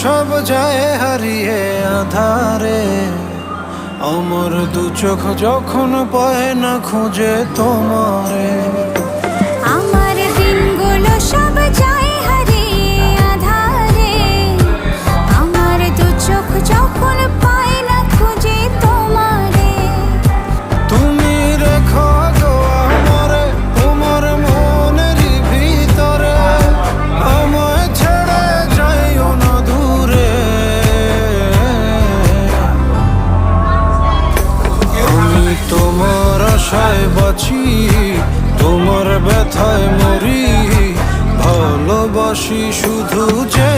সব যায় হারিয়ে আধারে, আমার দু চোখ যখন পায় না খুঁজে তোমারে। আমার দিনগুলো সব যায় হারিয়ে আঁধারে, আমার দু চোখ যখন পায় না খুঁজে তোমারে। তুমি রেখো গো আমারে তোমার মনের ভিতরে, আমায় ছেড়ে যাইও না দূরে। আমি তোমার আশায় বাঁচি, তোমার ব্যথায় মরি, ভালোবাসি শুধু যে